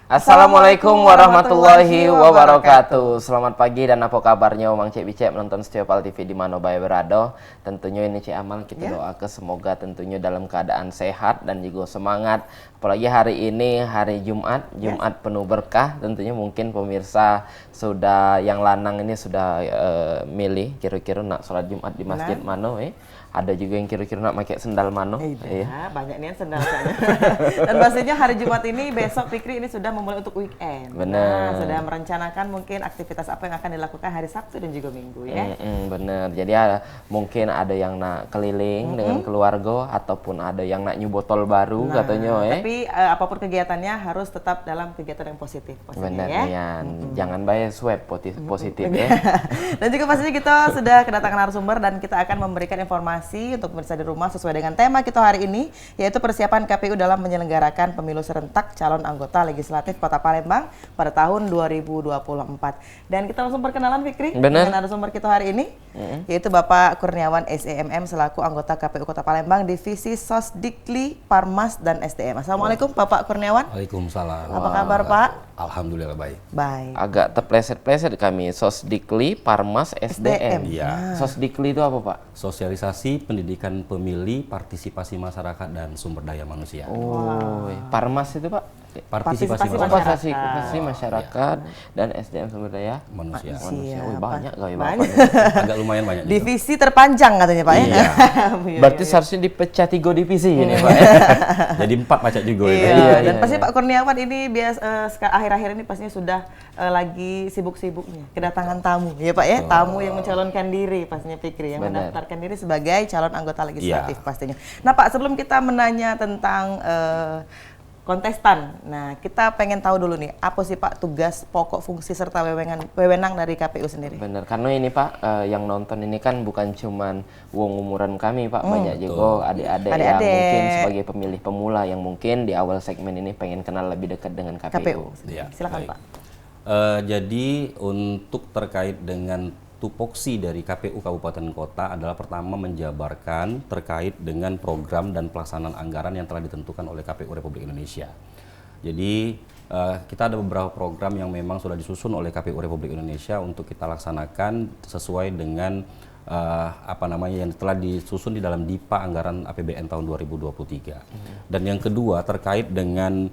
Assalamualaikum warahmatullahi wabarakatuh. Selamat pagi dan apa kabarnya Mang Cek Bicek menonton Setiapal TV di mana bae berado. Tentunya ini Cik Amal kita doa ke semoga tentunya dalam keadaan sehat dan juga semangat. Apalagi hari ini hari Jumat penuh berkah. Tentunya mungkin pemirsa sudah yang lanang ini sudah milih kira-kira nak sholat Jumat di masjid mana Ada juga yang kira-kira nak pakai sendal mano. Iya, banyak nih sendal saya. Dan pastinya hari Jumat ini besok Fikri ini sudah memulai untuk weekend. Benar. Nah, sudah merencanakan mungkin aktivitas apa yang akan dilakukan hari Sabtu dan juga Minggu ya. Bener. Jadi mungkin ada yang nak keliling dengan keluarga ataupun ada yang nak nyu botol baru katanya. Tapi apapun kegiatannya harus tetap dalam kegiatan yang positif. Bener ya. Jangan bayar swab positif ya. Dan juga pastinya kita sudah kedatangan narasumber dan kita akan memberikan informasi untuk pemirsa di rumah sesuai dengan tema kita hari ini, yaitu persiapan KPU dalam menyelenggarakan pemilu serentak calon anggota legislatif Kota Palembang pada tahun 2024. Dan kita langsung perkenalan Fikri dengan narasumber kita hari ini, yaitu Bapak Kurniawan SEMM selaku anggota KPU Kota Palembang Divisi Sosdikli, Parmas dan SDM. Assalamualaikum Bapak Kurniawan. Waalaikumsalam. Apa kabar Pak? Alhamdulillah baik. Baik. Agak terpleset-pleset kami. Sosdikli, Parmas, SDM. Iya. Sosdikli itu apa Pak? Sosialisasi pendidikan pemilih, partisipasi masyarakat dan sumber daya manusia. Parmas itu Pak? Partisipasi masyarakat dan SDM sumber daya manusia. Banyak kali banyak. Agak lumayan banyak. Divisi terpanjang katanya Pak ya. Berarti seharusnya dipecah 3 divisi ini Pak. Jadi 4 pacak juga. Dan pasti Pak Kurniawan ini akhir-akhir ini pastinya sudah lagi sibuk-sibuknya kedatangan tamu ya Pak ya. Tamu yang mencalonkan diri pastinya Fikri yang mendaftarkan diri sebagai calon anggota legislatif pastinya. Nah Pak, sebelum kita menanya tentang kontestan, nah kita pengen tahu dulu nih, apa sih Pak tugas pokok fungsi serta wewenang dari KPU sendiri? Bener, karena ini Pak, yang nonton ini kan bukan cuman wong umuran kami Pak, banyak juga adik-adik yang mungkin sebagai pemilih pemula yang mungkin di awal segmen ini pengen kenal lebih dekat dengan KPU. Silakan Pak. Jadi untuk terkait dengan tupoksi dari KPU Kabupaten Kota adalah pertama menjabarkan terkait dengan program dan pelaksanaan anggaran yang telah ditentukan oleh KPU Republik Indonesia. Jadi kita ada beberapa program yang memang sudah disusun oleh KPU Republik Indonesia untuk kita laksanakan sesuai dengan yang telah disusun di dalam DIPA anggaran APBN tahun 2023. Dan yang kedua terkait dengan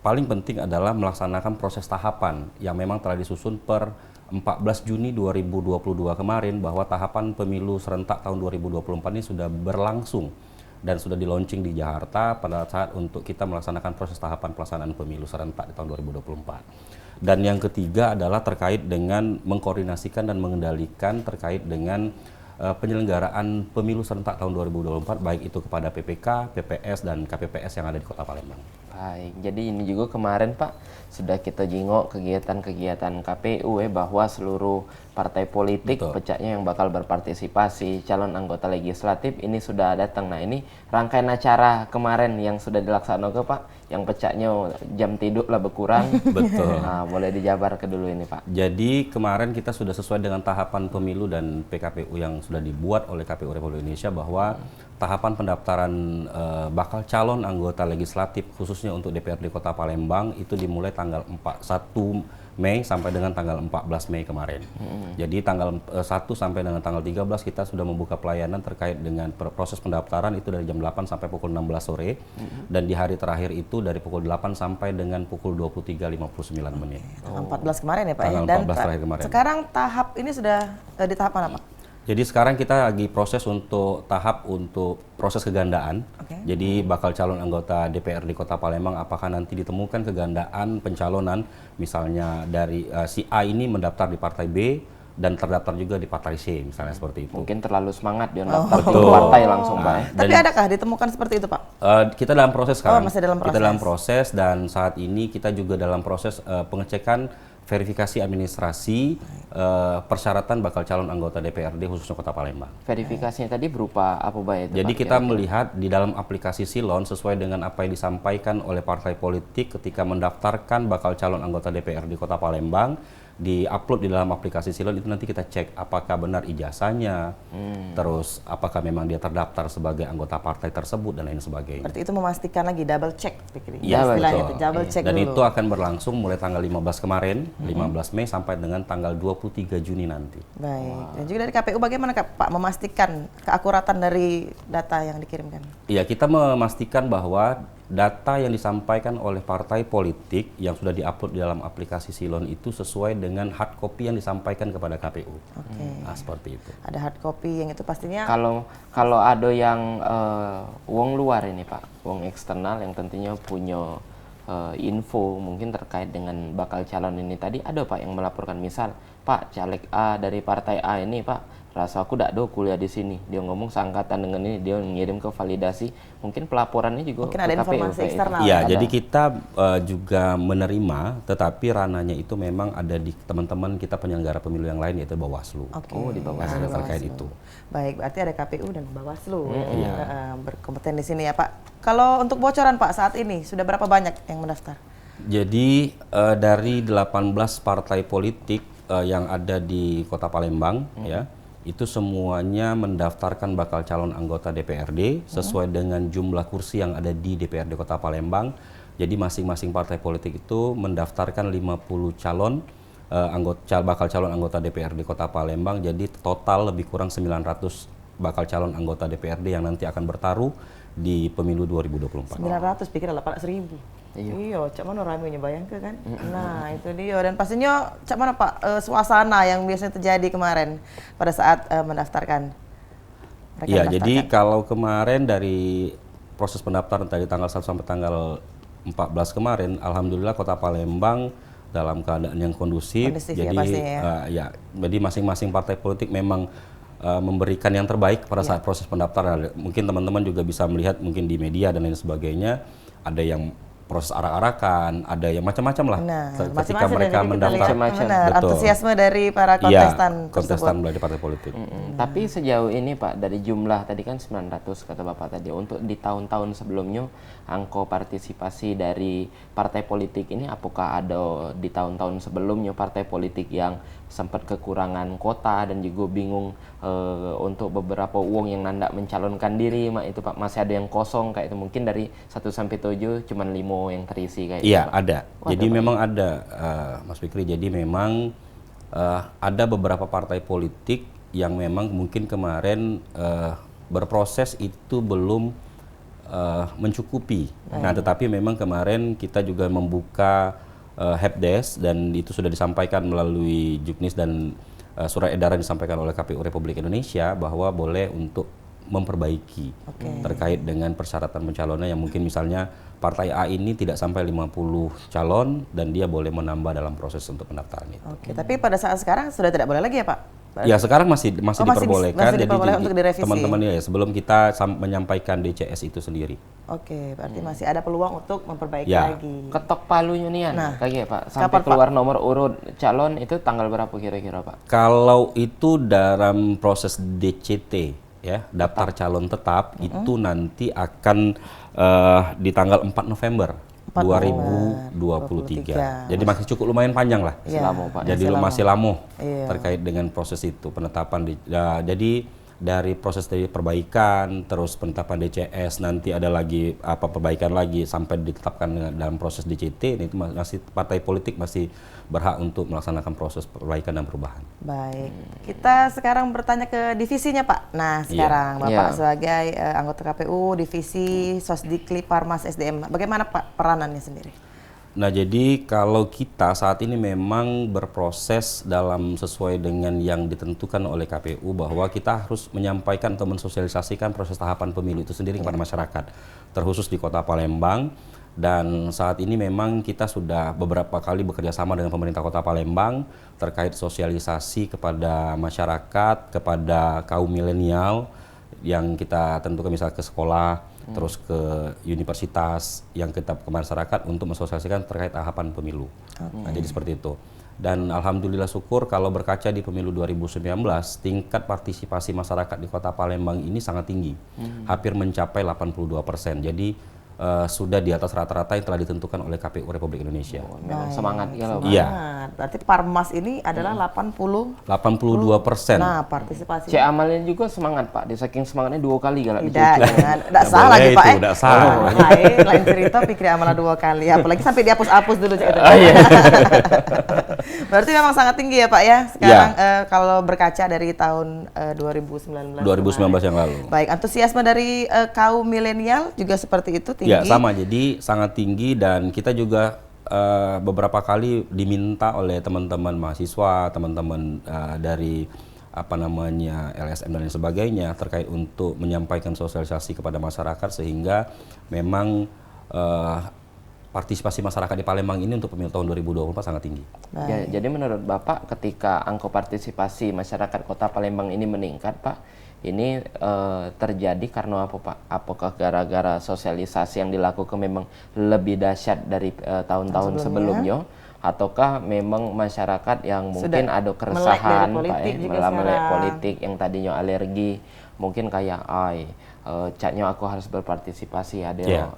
paling penting adalah melaksanakan proses tahapan yang memang telah disusun per 14 Juni 2022 kemarin, bahwa tahapan pemilu serentak tahun 2024 ini sudah berlangsung dan sudah di launching di Jakarta pada saat untuk kita melaksanakan proses tahapan pelaksanaan pemilu serentak di tahun 2024. Dan yang ketiga adalah terkait dengan mengkoordinasikan dan mengendalikan terkait dengan penyelenggaraan pemilu serentak tahun 2024, baik itu kepada PPK, PPS, dan KPPS yang ada di Kota Palembang. Baik, jadi ini juga kemarin Pak sudah kita jingok kegiatan-kegiatan KPU bahwa seluruh partai politik pecahnya yang bakal berpartisipasi calon anggota legislatif ini sudah datang. Nah ini rangkaian acara kemarin yang sudah dilaksanakan Pak, yang pecahnya jam tidur lah berkurang. Betul. Nah, boleh dijabarkan dulu ini Pak. Jadi kemarin kita sudah sesuai dengan tahapan pemilu dan PKPU yang sudah dibuat oleh KPU Republik Indonesia, bahwa tahapan pendaftaran bakal calon anggota legislatif khususnya untuk DPRD Kota Palembang itu dimulai tanggal 1 Mei sampai dengan tanggal 14 Mei kemarin. Jadi tanggal 1 sampai dengan tanggal 13 kita sudah membuka pelayanan terkait dengan proses pendaftaran itu dari jam 8 sampai pukul 16 sore. Dan di hari terakhir itu dari pukul 8 sampai dengan pukul 23.59 menit. Tanggal 14 kemarin ya Pak ya. Dan 14 terakhir kemarin. Sekarang tahap ini sudah di tahap mana Pak? Jadi sekarang kita lagi proses untuk tahap untuk proses kegandaan. Jadi bakal calon anggota DPR di Kota Palembang apakah nanti ditemukan kegandaan pencalonan, misalnya dari si A ini mendaftar di partai B dan terdaftar juga di partai C, misalnya seperti itu. Mungkin terlalu semangat dia daftar ke partai langsung Pak. Tapi adakah ditemukan seperti itu Pak? Kita dalam proses sekarang. Masih dalam proses. Kita dalam proses dan saat ini kita juga dalam proses pengecekan verifikasi administrasi persyaratan bakal calon anggota DPRD khususnya Kota Palembang. Verifikasinya tadi berupa apa Pak itu? Jadi kita melihat di dalam aplikasi Silon sesuai dengan apa yang disampaikan oleh partai politik ketika mendaftarkan bakal calon anggota DPRD Kota Palembang, di-upload di dalam aplikasi Silon itu nanti kita cek apakah benar ijazahnya, terus apakah memang dia terdaftar sebagai anggota partai tersebut dan lain sebagainya. Berarti itu memastikan lagi double check pikir. Iya, istilahnya betul. itu double check Dan dulu. itu akan berlangsung mulai tanggal 15 kemarin, 15 Mei sampai dengan tanggal 23 Juni nanti. Baik. Dan juga dari KPU bagaimana Pak memastikan keakuratan dari data yang dikirimkan? Iya, kita memastikan bahwa data yang disampaikan oleh partai politik yang sudah diupload di dalam aplikasi Silon itu sesuai dengan hard copy yang disampaikan kepada KPU. Oke. Nah, seperti itu. Ada hard copy yang itu pastinya Kalau ada yang uang luar ini Pak, uang eksternal yang tentunya punya info mungkin terkait dengan bakal calon ini tadi, ada Pak yang melaporkan, misal Pak caleg A dari partai A ini Pak, rasa aku dak do kuliah di sini, dia ngomong seangkatan dengan ini, dia ngirim ke validasi, mungkin pelaporannya juga mungkin ke ada KPU informasi kayak itu. eksternal. Iya, Ada. jadi kita juga menerima, tetapi ranahnya itu memang ada di teman-teman kita penyelenggara pemilu yang lain, yaitu Bawaslu. Oke. Oh, di Bawaslu. Nah, terkait itu. Baik, berarti ada KPU dan Bawaslu berkompeten di sini ya Pak. Kalau untuk bocoran Pak saat ini sudah berapa banyak yang mendaftar? Jadi dari 18 partai politik yang ada di Kota Palembang, ya, itu semuanya mendaftarkan bakal calon anggota DPRD sesuai dengan jumlah kursi yang ada di DPRD Kota Palembang. Jadi masing-masing partai politik itu mendaftarkan 50 calon bakal calon anggota DPRD Kota Palembang. Jadi total lebih kurang 900 bakal calon anggota DPRD yang nanti akan bertaruh di pemilu 2024. 900 pikir 800.000. Iya, cak mana ramenya bayangkan kan? Nah, itu dia. Dan pastinya cak mana Pak suasana yang biasanya terjadi kemarin pada saat mendaftarkan? Mereka Iya, mendaftarkan. jadi kalau kemarin dari proses pendaftaran dari tanggal 1 sampai tanggal 14 kemarin, alhamdulillah Kota Palembang dalam keadaan yang kondusif. Kondusif ya, Jadi pastinya jadi masing-masing partai politik memang memberikan yang terbaik pada saat proses pendaftaran. Mungkin teman-teman juga bisa melihat mungkin di media dan lain sebagainya, ada yang proses arak-arakan, ada yang macam-macam lah. Nah, Ketika macam-macam mereka jadi kita mendaftar. lihat, Macam-macam. benar, Betul. antusiasme dari para Iya, kontestan kontestan tersebut. dari partai politik. Tapi sejauh ini Pak, dari jumlah tadi kan 900 kata Bapak tadi, untuk di tahun-tahun sebelumnya angka partisipasi dari partai politik ini apakah ada di tahun-tahun sebelumnya partai politik yang sempat kekurangan kota dan juga bingung untuk beberapa uang yang nandak mencalonkan diri itu Pak, masih ada yang kosong kayak itu, mungkin dari 1 sampai 7 cuman 5 yang terisi kayak itu Iya, Pak. ada. Jadi memang ada, Mas Fikri. Jadi memang ada beberapa partai politik yang memang mungkin kemarin berproses itu belum mencukupi. Nah, tetapi memang kemarin kita juga membuka helpdesk dan itu sudah disampaikan melalui Juknis dan surat edaran disampaikan oleh KPU Republik Indonesia bahwa boleh untuk memperbaiki terkait dengan persyaratan pencalonan yang mungkin misalnya partai A ini tidak sampai 50 calon dan dia boleh menambah dalam proses untuk pendaftaran itu. Oke, tapi pada saat sekarang sudah tidak boleh lagi ya Pak? Ya sekarang masih masih diperbolehkan, diperbolehkan untuk direvisi. teman-teman ya sebelum kita menyampaikan DCS itu sendiri. Oke, berarti masih ada peluang untuk memperbaiki Ya. lagi. Ketok palunya nih Nah, kayak Pak, sampai kapan, Pak? keluar nomor urut calon itu tanggal berapa kira-kira Pak? Kalau itu dalam proses DCT ya, daftar calon tetap itu nanti akan di tanggal 4 November 2023. Jadi masih cukup lumayan panjang lah. Iya, Lama, Pak. Jadi masih lama Iya. terkait dengan proses itu penetapan. Jadi dari proses dari perbaikan, terus penetapan DCS, nanti ada lagi perbaikan lagi sampai ditetapkan dalam proses DCT. Itu masih partai politik masih berhak untuk melaksanakan proses perbaikan dan perubahan. Baik, kita sekarang bertanya ke divisinya Pak. Nah sekarang Bapak Iya. sebagai anggota KPU Divisi Sosdikli Parmas SDM, bagaimana Pak peranannya sendiri? Nah, jadi kalau kita saat ini memang berproses dalam sesuai dengan yang ditentukan oleh KPU bahwa kita harus menyampaikan atau mensosialisasikan proses tahapan pemilu itu sendiri kepada masyarakat, terkhusus di Kota Palembang. Dan saat ini memang kita sudah beberapa kali bekerja sama dengan pemerintah Kota Palembang terkait sosialisasi kepada masyarakat, kepada kaum milenial yang kita tentukan misalnya ke sekolah, terus ke universitas, yang kita ke masyarakat untuk mensosialisasikan terkait tahapan pemilu. Nah, jadi seperti itu. Dan alhamdulillah syukur kalau berkaca di pemilu 2019, tingkat partisipasi masyarakat di Kota Palembang ini sangat tinggi, hampir mencapai 82%. Jadi sudah di atas rata-rata yang telah ditentukan oleh KPU Republik Indonesia. Memang semangat ya loh. Iya. Semangat. Berarti Parmas ini adalah 82%. 82%. Nah, partisipasi. Cek amalnya juga semangat Pak, di saking semangatnya 2 kali kalau Tidak, jangan. Tidak salah boleh lagi Pak. itu, tidak salah. Lain cerita pikir amalan 2 kali. Apalagi sampai dihapus-hapus dulu Cek. Berarti memang sangat tinggi ya Pak ya. Sekarang kalau berkaca dari tahun 2019. 2019 yang lalu. Baik, antusiasme dari kaum milenial juga seperti itu tinggi. Ya sama, jadi sangat tinggi dan kita juga beberapa kali diminta oleh teman-teman mahasiswa, teman-teman dari apa namanya LSM dan lain sebagainya terkait untuk menyampaikan sosialisasi kepada masyarakat sehingga memang partisipasi masyarakat di Palembang ini untuk pemilu tahun 2024 sangat tinggi. Ya, jadi menurut Bapak ketika angka partisipasi masyarakat Kota Palembang ini meningkat Pak, ini terjadi karena apa Pak? Apakah gara-gara sosialisasi yang dilakukan memang lebih dahsyat dari tahun-tahun sebelumnya? Ataukah memang masyarakat yang mungkin ada keresahan Pak, melek politik yang tadinya alergi, mungkin kayak catnya aku harus berpartisipasi ada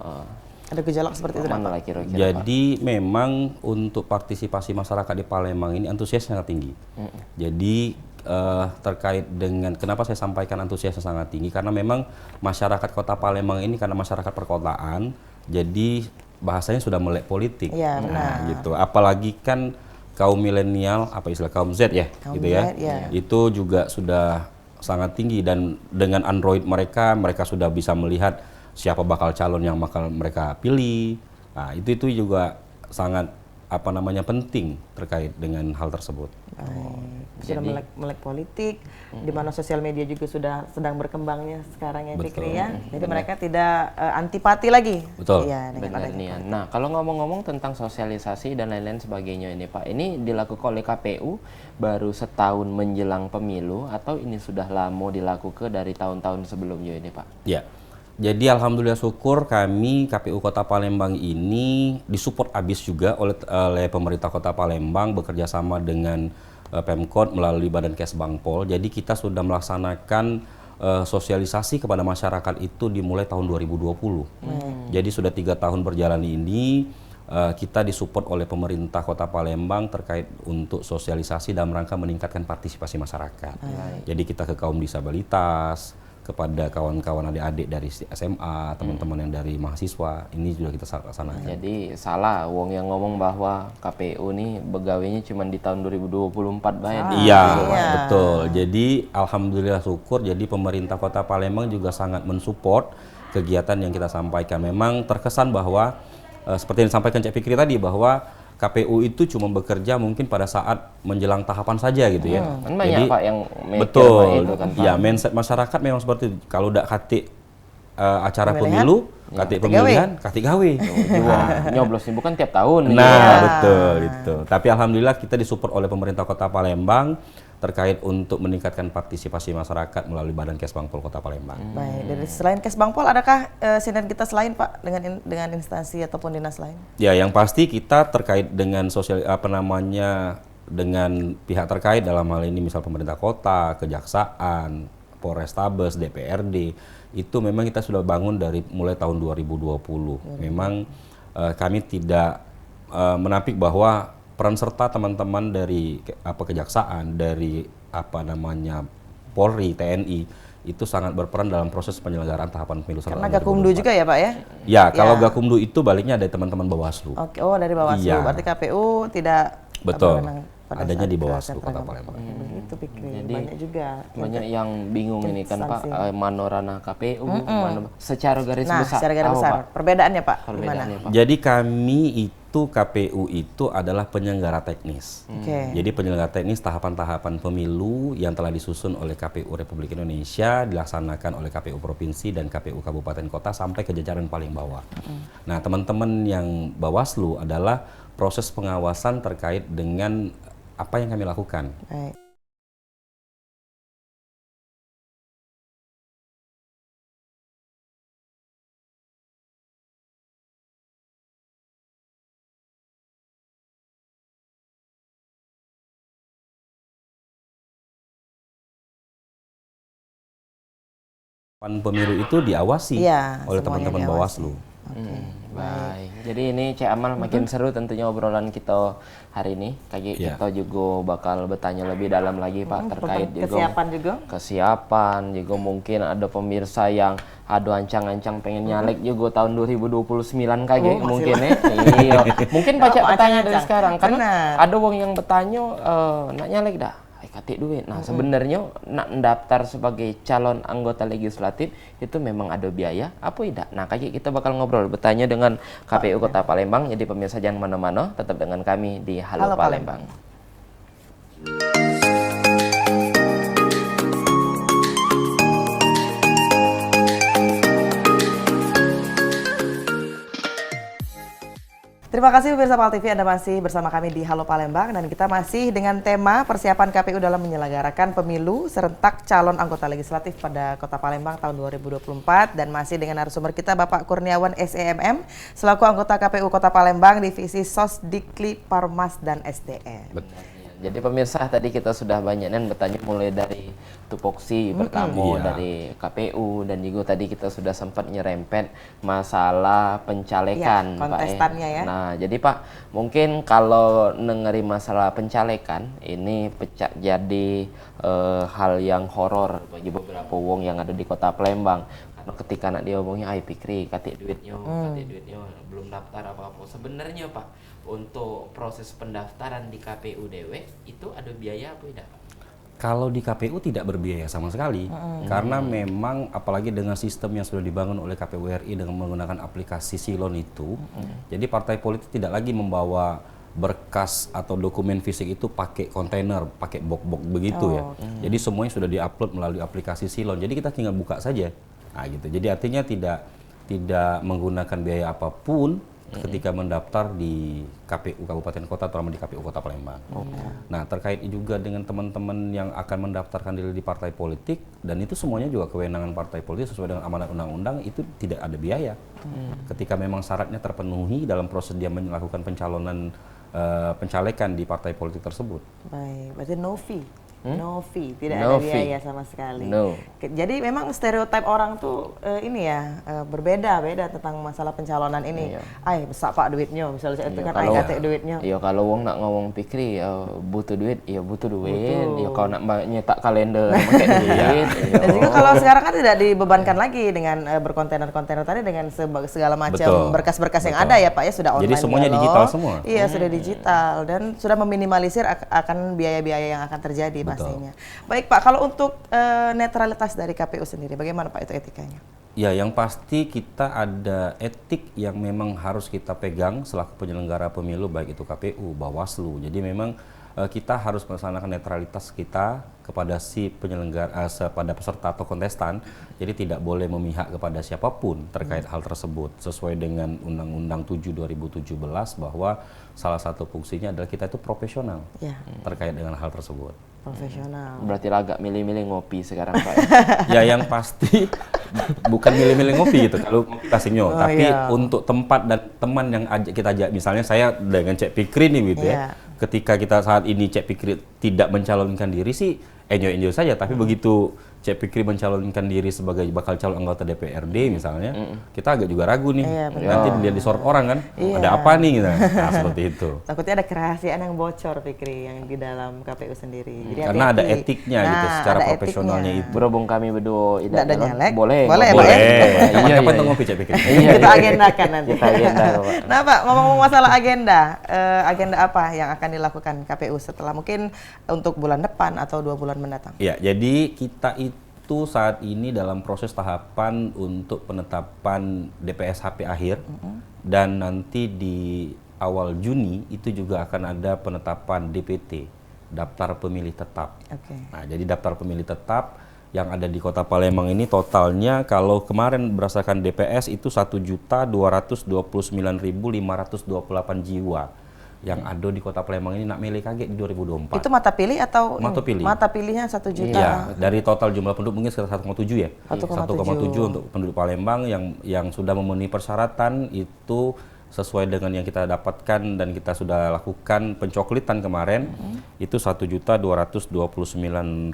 ada gejolak seperti itu mana lah kira-kira Jadi memang untuk partisipasi masyarakat di Palembang ini antusias sangat tinggi. Jadi terkait dengan kenapa saya sampaikan antusiasnya sangat tinggi karena memang masyarakat Kota Palembang ini karena masyarakat perkotaan jadi bahasanya sudah melek politik. Ya, benar. Gitu. Apalagi kan kaum milenial apa istilah kaum Z ya Kaum gitu ya. Z, ya. Itu juga sudah sangat tinggi dan dengan Android mereka sudah bisa melihat siapa bakal calon yang bakal mereka pilih. Nah, itu juga sangat penting terkait dengan hal tersebut. Sudah melek politik, di mana sosial media juga sudah sedang berkembangnya sekarang ya Fikri ya. Jadi mereka tidak antipati lagi. Betul. Iya, dengan Benar nih. Nah, kalau ngomong-ngomong tentang sosialisasi dan lain-lain sebagainya ini Pak, ini dilakukan oleh KPU baru setahun menjelang pemilu atau ini sudah lama dilakukan dari tahun-tahun sebelumnya ini Pak? Ya. Jadi alhamdulillah syukur kami KPU Kota Palembang ini disupport habis juga oleh pemerintah Kota Palembang bekerja sama dengan Pemkot melalui Badan Kesbangpol. Jadi kita sudah melaksanakan sosialisasi kepada masyarakat itu dimulai tahun 2020. Jadi sudah 3 tahun berjalan ini kita disupport oleh pemerintah Kota Palembang terkait untuk sosialisasi dalam rangka meningkatkan partisipasi masyarakat. Jadi kita ke kaum disabilitas, kepada kawan-kawan adik-adik dari SMA, teman-teman yang dari mahasiswa, ini juga kita laksanakan. Jadi salah wong yang ngomong bahwa KPU nih begawainya cuma di tahun 2024 baik. Iya, betul. Jadi alhamdulillah syukur jadi pemerintah Kota Palembang juga sangat mensupport kegiatan yang kita sampaikan. Memang terkesan bahwa seperti yang disampaikan Cik Fikri tadi bahwa KPU itu cuma bekerja mungkin pada saat menjelang tahapan saja gitu ya. Kan banyak Jadi Pak yang betul, itu kan Pak. ya mindset masyarakat memang seperti itu. Kalau udah katik acara pemilu, katik pemilihan, katik gawe. Nyoblosnya bukan tiap tahun. Nah, betul itu. Tapi alhamdulillah kita disupport oleh pemerintah Kota Palembang terkait untuk meningkatkan partisipasi masyarakat melalui Badan Kesbangpol Kota Palembang. Baik, dari selain Kesbangpol adakah sinergitas lain Pak dengan instansi ataupun dinas lain? Ya, yang pasti kita terkait dengan dengan pihak terkait dalam hal ini misal pemerintah kota, kejaksaan, Polrestabes, DPRD, itu memang kita sudah bangun dari mulai tahun 2020. Memang kami tidak menampik bahwa peran serta teman-teman dari kejaksaan, dari Polri, TNI itu sangat berperan dalam proses penyelenggaraan tahapan pemilu. Karena Gakumdu juga ya Pak ya? Ya, kalau Gakumdu itu baliknya dari teman-teman Bawaslu. Oke, dari Bawaslu. Iya. Berarti KPU tidak Betul. Adanya di Bawaslu Kota Palembang. Begitu Fikri. Jadi, banyak juga. Banyak yang bingung ini kan Pak, mana ranah KPU, mana secara garis besar. Secara garis apa, besar. Pak? Perbedaannya Pak, Perbedaannya, gimana? Pak. Jadi kami itu KPU itu adalah penyelenggara teknis. Oke. Jadi penyelenggara teknis tahapan-tahapan pemilu yang telah disusun oleh KPU Republik Indonesia dilaksanakan oleh KPU Provinsi dan KPU Kabupaten Kota sampai ke jajaran paling bawah. Nah, teman-teman yang Bawaslu adalah proses pengawasan terkait dengan apa yang kami lakukan. Baik. Pemilu itu diawasi Iya, oleh semuanya teman-teman diawasi. Bawaslu. Baik. Jadi ini Cek Amal makin seru tentunya obrolan kita hari ini. Kita juga bakal bertanya lebih dalam lagi Pak terkait juga kesiapan juga mungkin ada pemirsa yang ada ancang-ancang pengen nyalek juga tahun 2029 mungkin ya. Iya. Mungkin baca pertanyaan dari sekarang karena ada wong yang bertanya nak nyalek dah. Katik duit. Nah, sebenarnya nak daftar sebagai calon anggota legislatif itu memang ada biaya apa tidak? Nah, kita bakal ngobrol bertanya dengan KPU Kota Palembang. Jadi pemirsa jangan mana-mana, tetap dengan kami di Halo Palembang. Terima kasih pemirsa PAL TV, Anda masih bersama kami di Halo Palembang dan kita masih dengan tema persiapan KPU dalam menyelenggarakan pemilu serentak calon anggota legislatif pada Kota Palembang tahun 2024 dan masih dengan narasumber kita Bapak Kurniawan SEMM selaku anggota KPU Kota Palembang Divisi Sosdikli Parmas dan SDM. Betul. Jadi pemirsa tadi kita sudah banyak bertanya mulai dari tupoksi pertama dari KPU dan juga tadi kita sudah sempat nyerempet masalah pencalekan kontestannya Pak. Nah, jadi Pak, mungkin kalau nengeri masalah pencalekan ini jadi hal yang horor bagi beberapa wong yang ada di Kota Palembang. Karena ketika nak diomongnya ai pikri katik duitnya belum daftar apa-apa. Sebenarnya Pak, untuk proses pendaftaran di KPU Dewe itu ada biaya apa tidak Pak? Kalau di KPU tidak berbiaya sama sekali, karena memang apalagi dengan sistem yang sudah dibangun oleh KPU RI dengan menggunakan aplikasi Silon itu, jadi partai politik tidak lagi membawa berkas atau dokumen fisik itu pakai kontainer, pakai box-box begitu ya. Jadi semuanya sudah diupload melalui aplikasi Silon. Jadi kita tinggal buka saja. Nah, gitu. Jadi artinya tidak menggunakan biaya apapun ketika mendaftar di KPU Kabupaten Kota terutama di KPU Kota Palembang. Nah, terkait juga dengan teman-teman yang akan mendaftarkan diri di partai politik dan itu semuanya juga kewenangan partai politik sesuai dengan amanat undang-undang itu tidak ada biaya. Ketika memang syaratnya terpenuhi dalam proses dia melakukan pencalekan di partai politik tersebut. Baik, berarti no fee. No fee, tidak ada biaya sama sekali. Jadi memang stereotip orang tuh berbeda tentang masalah pencalonan ini. Ay, besar Pak duitnya, misalnya saya itu kan ay katek duitnya. Iya, kalau wong nak ngomong pikri butuh duit, ya butuh duit. Ya kalau nak nyetak kalender pakai duit. Dan juga kalau sekarang kan tidak dibebankan lagi dengan berkontainer-kontainer tadi dengan segala macam berkas-berkas yang ada ya Pak ya, sudah online. Jadi semuanya digital semua. Iya, sudah digital dan sudah meminimalisir akan biaya-biaya yang akan terjadi pastinya. Baik Pak, kalau untuk netralitas dari KPU sendiri, bagaimana Pak itu etikanya? Ya, yang pasti kita ada etik yang memang harus kita pegang selaku penyelenggara pemilu, baik itu KPU, Bawaslu. Jadi memang kita harus melaksanakan netralitas kita kepada si penyelenggara, pada peserta atau kontestan. Jadi tidak boleh memihak kepada siapapun terkait hal tersebut. Sesuai dengan Undang-Undang 7 2017 bahwa salah satu fungsinya adalah kita itu profesional terkait dengan hal tersebut. Profesional. Berarti agak milih-milih ngopi sekarang Pak. Ya yang pasti bukan milih-milih ngopi gitu kalau ngopi kasihnya, tapi untuk tempat dan teman yang kita ajak, misalnya saya dengan Cek Fikri nih gitu ya. Ketika kita saat ini Cek Fikri tidak mencalonkan diri sih enjoy saja, tapi begitu Cek Fikri mencalonkan diri sebagai bakal calon anggota DPRD misalnya, kita agak juga ragu nih. Nanti dilihat disorot orang kan, ada apa nih gitu. Nah, seperti itu. Takutnya ada kerahasiaan yang bocor Fikri yang di dalam KPU sendiri. Jadi karena ada etiknya gitu, secara profesionalnya itu. Berhubung kami berdua tidak ada nyalek. Boleh. Kapan tuh ngopi Cek Fikri? Kita agendakan nanti. Kita agenda, Pak. Nah Pak, ngomong-ngomong masalah agenda, agenda apa yang akan dilakukan KPU setelah mungkin untuk bulan depan atau 2 bulan mendatang? Ya, jadi kita itu saat ini dalam proses tahapan untuk penetapan DPSHP akhir dan nanti di awal Juni itu juga akan ada penetapan DPT, daftar pemilih tetap. Nah, jadi daftar pemilih tetap yang ada di Kota Palembang ini totalnya kalau kemarin berdasarkan DPS itu 1.229.528 jiwa yang ada di Kota Palembang ini nak milih kaget di 2024. Itu mata pilih atau mata pilih? Mata pilihnya 1 juta. Iya, dari total jumlah penduduk mungkin sekitar 1,7 ya. 1,7 1,7 untuk penduduk Palembang yang sudah memenuhi persyaratan itu sesuai dengan yang kita dapatkan dan kita sudah lakukan pencoklitan kemarin itu 1.229.528.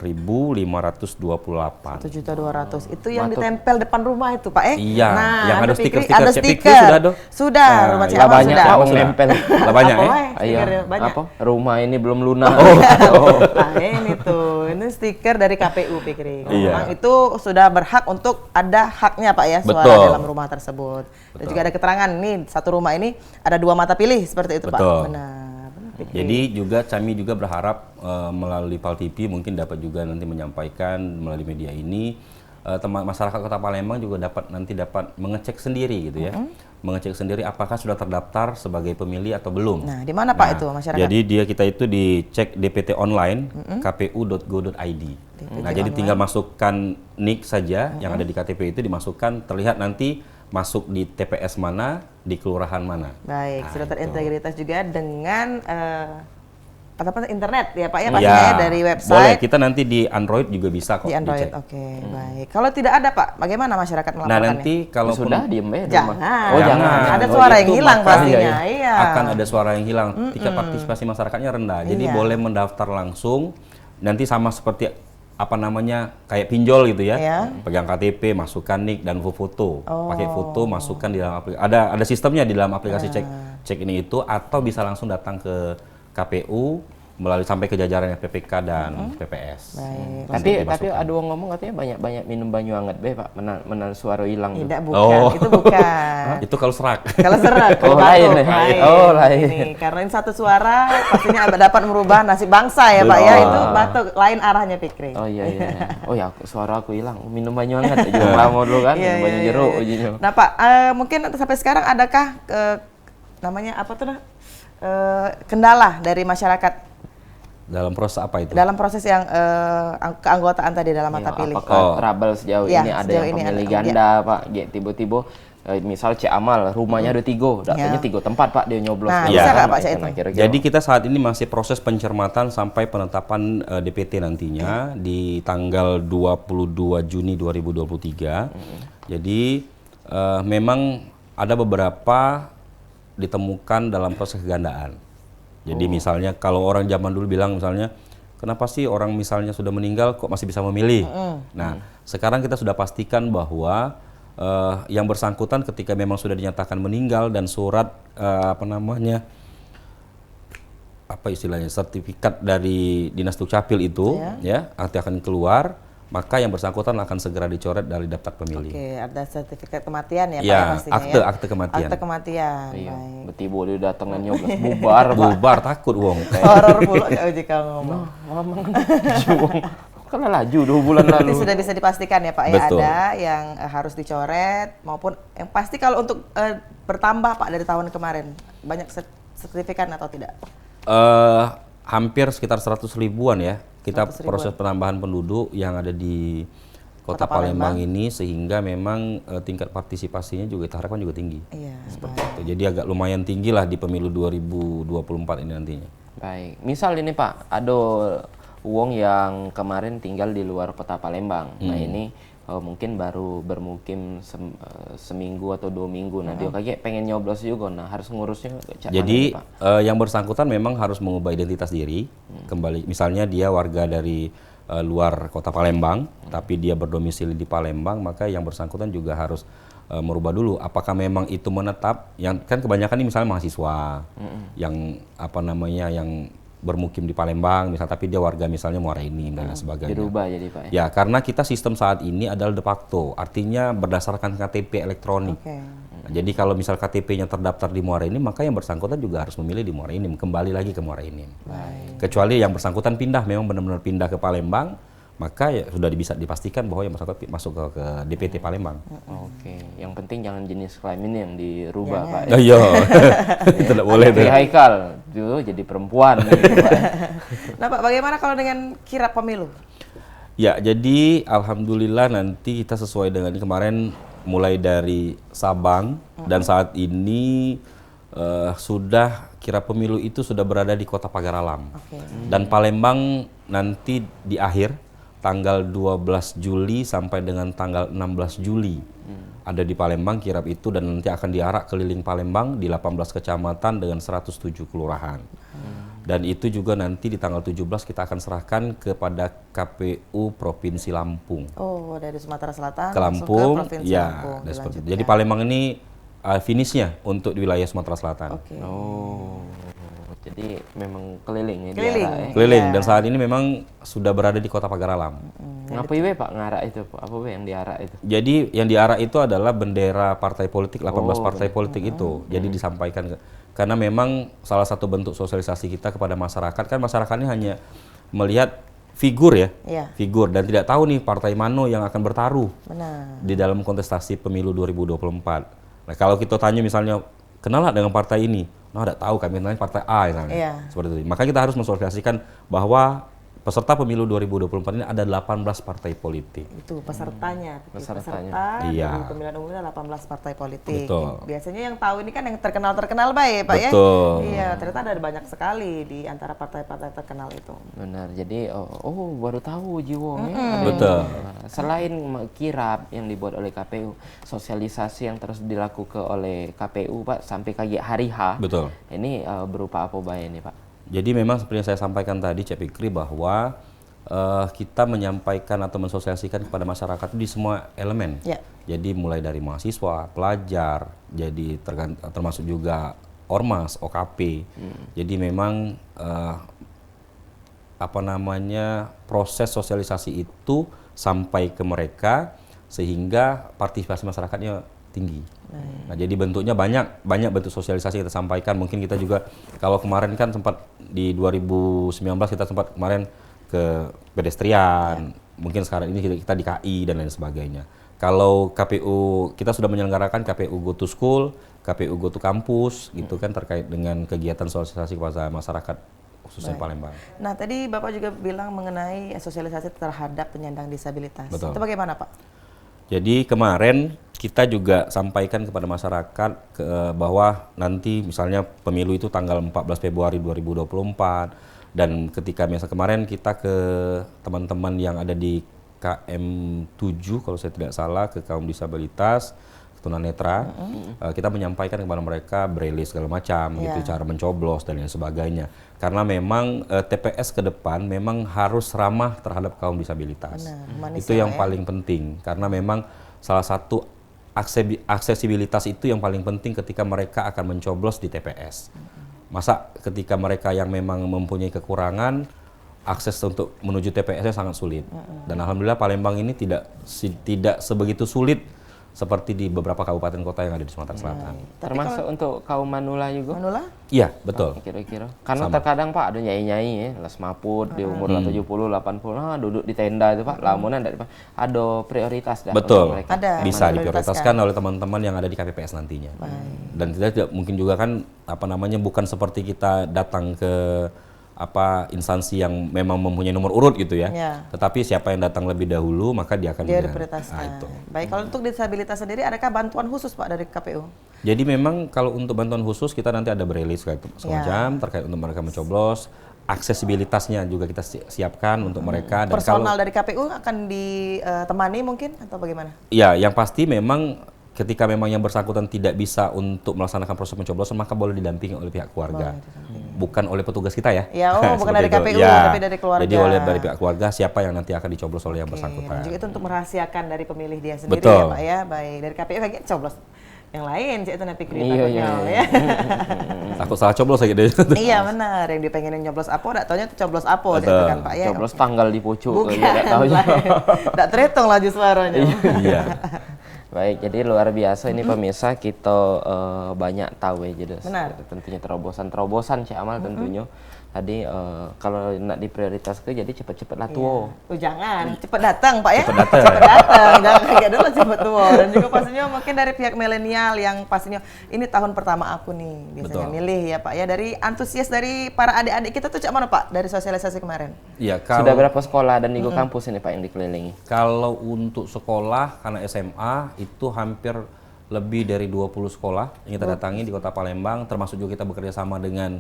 1.200.000 itu yang ditempel depan rumah itu Pak Iya, Nah, yang ada Anda pikir stiker-stiker ada Cek Fikri stiker. sudah, Do? Sudah, Nah, rumah Cik iya. Lah Amal banyak sudah. Pak nempel. Lah banyak Apa, ya? Wai? Stikernya banyak. Apa? Rumah ini belum lunas. Nah ini tuh, ini stiker dari KPU Fikri. Iya. Memang itu sudah berhak untuk ada haknya Pak ya suara Betul. dalam rumah tersebut. Dan juga ada keterangan nih satu rumah ini ada 2 mata pilih seperti itu Pak. Betul. Benar. Fikri. Jadi juga kami juga berharap melalui PAL TV mungkin dapat juga nanti menyampaikan melalui media ini teman masyarakat Kota Palembang juga dapat mengecek sendiri gitu ya. Mengecek sendiri apakah sudah terdaftar sebagai pemilih atau belum. Nah, di mana Pak itu masyarakat? Jadi kita itu dicek DPT online kpu.go.id. Nah, jadi tinggal masukkan NIK saja yang ada di KTP itu dimasukkan, terlihat nanti masuk di TPS mana, di kelurahan mana. Baik, Nah, sudah itu. terintegritas juga dengan internet ya Pak ya Ya, pastinya ya, dari boleh. website. Kita nanti di Android juga bisa kok Di Android, dicek. oke, baik. Kalau tidak ada Pak, bagaimana masyarakat Nah, melaporkannya? nanti kalau Sudah diem ya. di Jangan. rumah. Oh jangan. Ada Oh, suara yang itu hilang maka- pastinya, iya. akan ada suara yang hilang. Tingkat partisipasi masyarakatnya rendah. Jadi Iya. boleh mendaftar langsung. Nanti sama seperti apa namanya kayak pinjol gitu ya. Iya. Pegang KTP, masukkan NIK dan foto. Oh. Pakai foto, masukkan di dalam aplikasi. Ada sistemnya di dalam aplikasi cek ini itu, atau bisa langsung datang ke KPU melalui sampai ke jajaran PPK dan PPS. Baik. Tapi ada orang ngomong katanya banyak minum banyu hangat be Pak, menal suara hilang. tuh. Tidak bukan, Oh. itu bukan. Itu kalau serak. Kalau serak, Oh, kalau lain batuk, ya? Oh, lain. Ini, karena ini satu suara pastinya dapat merubah nasib bangsa ya Pak ya. Betul. Itu batuk lain arahnya Fikri. Oh iya. Oh ya, suara aku hilang. Minum banyu hangat juga lama dulu kan, Iya, minum banyu iya, jeruk iya. ujinya. Nah Pak, mungkin sampai sekarang adakah namanya apa tuh kendala dari masyarakat Dalam proses apa itu? dalam proses yang keanggotaan tadi dalam mata Iya, pilih? apakah trouble sejauh Iya, ini ada sejauh yang ini pemilih ada. ganda Pak? Tiba-tiba misal Cik Amal rumahnya ada 3, datanya 3 tempat Pak dia nyoblos. Nah, bisa nggak, Pak, Cik itu? Kira-kira. Jadi kita saat ini masih proses pencermatan sampai penetapan DPT nantinya di tanggal 22 Juni 2023. Jadi memang ada beberapa ditemukan dalam proses kegandaan. Jadi misalnya kalau orang zaman dulu bilang misalnya, kenapa sih orang misalnya sudah meninggal kok masih bisa memilih? Nah, sekarang kita sudah pastikan bahwa yang bersangkutan ketika memang sudah dinyatakan meninggal dan surat sertifikat dari Dinas Dukcapil itu ya nanti akan keluar, maka yang bersangkutan akan segera dicoret dari daftar pemilih. Oke, ada sertifikat kematian ya Pak Ya, ya pastinya akte kematian. Akte kematian. Iya, Baik. betibo dia datang dan nyoblos bubar Pak. Bubar takut wong. Horor pula jika ngomong. Kan laju 2 bulan Berarti lalu. sudah bisa dipastikan ya Pak ya, Betul. ada yang harus dicoret maupun yang pasti kalau untuk bertambah Pak dari tahun kemarin banyak sertifikat atau tidak? Hampir sekitar 100 ribuan ya. Kita 100 ribuan. proses penambahan penduduk yang ada di Kota Palembang ini sehingga memang tingkat partisipasinya juga kita harapkan juga tinggi. Iya. Gitu. Jadi agak lumayan tinggi lah di pemilu 2024 ini nantinya. Baik. Misal ini Pak, ada uang yang kemarin tinggal di luar Kota Palembang. Nah, ini mungkin baru bermukim seminggu atau 2 minggu. Nah, dia kayak pengen nyoblos juga. Nah, harus ngurusnya cak Jadi mana nih, Pak? yang bersangkutan memang harus mengubah identitas diri kembali. Misalnya dia warga dari luar Kota Palembang, tapi dia berdomisili di Palembang, maka yang bersangkutan juga harus merubah dulu. Apakah memang itu menetap? Yang kan kebanyakan ini misalnya mahasiswa yang yang bermukim di Palembang, misalnya, tapi dia warga misalnya Muara Enim dan lain sebagainya. Dirubah jadi Pak ya. Ya, karena kita sistem saat ini adalah de facto, artinya berdasarkan KTP elektronik. Oke. Nah, jadi kalau misal KTP-nya terdaftar di Muara Enim, maka yang bersangkutan juga harus memilih di Muara Enim, kembali lagi ke Muara Enim. Kecuali yang bersangkutan pindah, memang benar-benar pindah ke Palembang, maka ya sudah bisa dipastikan bahwa yang bersangkutan masuk ke DPT Palembang. Oke, yang penting jangan jenis kelamin yang dirubah Pak. Oh, iya, itu tidak boleh tuh. Kayak Haikal, dulu jadi perempuan gitu, Pak. Nah Pak, bagaimana kalau dengan kirap pemilu? Ya, jadi alhamdulillah nanti kita sesuai dengan kemarin mulai dari Sabang dan saat ini sudah kirap pemilu itu sudah berada di Kota Pagar Alam. Oke. Dan Palembang nanti di akhir tanggal 12 Juli sampai dengan tanggal 16 Juli Ada di Palembang kirab itu, dan nanti akan diarak keliling Palembang di 18 kecamatan dengan 107 kelurahan. Dan itu juga nanti di tanggal 17 kita akan serahkan kepada KPU Provinsi Lampung. Oh, dari Sumatera Selatan Ke langsung Lampung, ke Provinsi ya. Lampung. Dan seperti itu. dilanjutkan. Jadi Palembang ini finishnya untuk di wilayah Sumatera Selatan. Oke. Oh, jadi memang keliling ya Keliling. diarah ya. Keliling, Iya. dan saat ini memang sudah berada di Kota Pagaralam. Ngapa iwe Pak ngarak itu Pak? Apa yang diarak itu? Jadi yang diarak itu adalah bendera partai politik, 18 partai politik itu. Jadi disampaikan karena memang salah satu bentuk sosialisasi kita kepada masyarakat, kan masyarakat ini hanya melihat figur ya, Iya. figur, dan tidak tahu nih partai mana yang akan bertaruh Benar. di dalam kontestasi pemilu 2024. Nah, kalau kita tanya misalnya, kenal nggak dengan partai ini? Nah, tidak tahu, kami tanya partai A misalnya. Iya. Seperti itu. Maka kita harus mensosialisasikan bahwa peserta pemilu 2024 ini ada 18 partai politik. Itu pesertanya. Pesertanya. Peserta Iya. di pemilihan umum ada 18 partai politik. Betul. Biasanya yang tahu ini kan yang terkenal-terkenal baik, Pak ya. Betul. Iya, ternyata ada banyak sekali di antara partai-partai terkenal itu. Benar. Jadi oh baru tahu Jiwo ya. Ada Betul. yang- Selain kirab yang dibuat oleh KPU, sosialisasi yang terus dilakukan oleh KPU Pak sampai kayak hari H. Betul. Ini berupa apa baik ini Pak? Jadi memang seperti yang saya sampaikan tadi, Cek Fikri, bahwa kita menyampaikan atau mensosialisasikan kepada masyarakat di semua elemen. Ya. Jadi mulai dari mahasiswa, pelajar, jadi termasuk juga ormas, OKP. Jadi memang proses sosialisasi itu sampai ke mereka sehingga partisipasi masyarakatnya tinggi. Nah, jadi bentuknya banyak bentuk sosialisasi kita sampaikan. Mungkin kita juga kalau kemarin kan sempat di 2019 kita sempat kemarin ke pedestrian. Mungkin sekarang ini kita di KI dan lain sebagainya. Kalau KPU kita sudah menyelenggarakan KPU Go to School, KPU Go to Campus gitu kan, terkait dengan kegiatan sosialisasi kepada masyarakat khususnya Palembang. Nah, tadi Bapak juga bilang mengenai sosialisasi terhadap penyandang disabilitas. Betul. Itu bagaimana, Pak? Jadi kemarin kita juga sampaikan kepada masyarakat bahwa nanti misalnya pemilu itu tanggal 14 Februari 2024, dan ketika misalnya kemarin kita ke teman-teman yang ada di KM 7 kalau saya tidak salah, ke kaum disabilitas, tunanetra, kita menyampaikan kepada mereka braille segala macam, gitu, cara mencoblos dan lain sebagainya. Karena memang TPS ke depan memang harus ramah terhadap kaum disabilitas. Benar, Itu yang paling penting, karena memang salah satu aksesibilitas itu yang paling penting ketika mereka akan mencoblos di TPS. Masa ketika mereka yang memang mempunyai kekurangan, akses untuk menuju TPS-nya sangat sulit. Dan alhamdulillah Palembang ini tidak sebegitu sulit seperti di beberapa kabupaten kota yang ada di Sumatera Selatan. Termasuk untuk kaum manula juga? Manula? Iya, betul. Kira-kira. Karena terkadang Pak ada nyai-nyai ya, les maput di umur 70, 80, duduk di tenda itu Pak, lamunan dari Pak. Ada prioritas dah Betul. untuk mereka. Ada. Bisa diprioritaskan oleh teman-teman yang ada di KPPS nantinya. Dan kita tidak mungkin juga kan bukan seperti kita datang ke instansi yang memang mempunyai nomor urut gitu ya. Ya. Tetapi siapa yang datang lebih dahulu maka dia akan Diprioritaskan. itu. Baik, kalau untuk disabilitas sendiri adakah bantuan khusus Pak dari KPU? Jadi memang kalau untuk bantuan khusus kita nanti ada braille semacam terkait untuk mereka mencoblos. Aksesibilitasnya juga kita siapkan untuk mereka. Dan Personal dari KPU akan ditemani mungkin atau bagaimana? Ya, yang pasti memang ketika memang yang bersangkutan tidak bisa untuk melaksanakan proses pencoblosan, maka boleh didampingi oleh pihak keluarga. Bukan oleh petugas kita ya. Ya, bukan Seperti dari itu. KPU, Ya, tapi dari keluarga. Jadi dari pihak keluarga siapa yang nanti akan dicoblos oleh yang bersangkutan. Dan juga itu untuk merahasiakan dari pemilih dia sendiri Betul. ya Pak ya. Baik, dari KPU kayaknya coblos yang lain sih itu nanti Iya, takutnya iya. ya. Takut salah coblos lagi deh. Iya benar, yang dipengenin nyoblos apo, enggak taunya coblos apo gitu kan Pak ya. Coblos tanggal di pucuk. Bukan, Nggak tahu juga. enggak terhitung laju suaranya. Iya. Baik, jadi luar biasa ini pemirsa, kita banyak tahu ya, jadi Benar. tentunya terobosan Cik Amal tentunya. Tadi kalau nak diprioritaskan jadi cepat-cepat lah tua. Oh jangan, cepat datang Pak ya. Cepat datang. Cepat datang, jangan kayak dulu cepat tua. Dan juga pastinya mungkin dari pihak milenial yang pastinya ini tahun pertama aku nih biasanya Betul. milih ya Pak ya. Dari antusias dari para adik-adik kita tuh cak mana Pak dari sosialisasi kemarin? Iya, Sudah berapa sekolah dan juga kampus ini Pak yang dikelilingi? kalau untuk sekolah karena SMA itu hampir lebih dari 20 sekolah yang kita datangi di Kota Palembang, termasuk juga kita bekerja sama dengan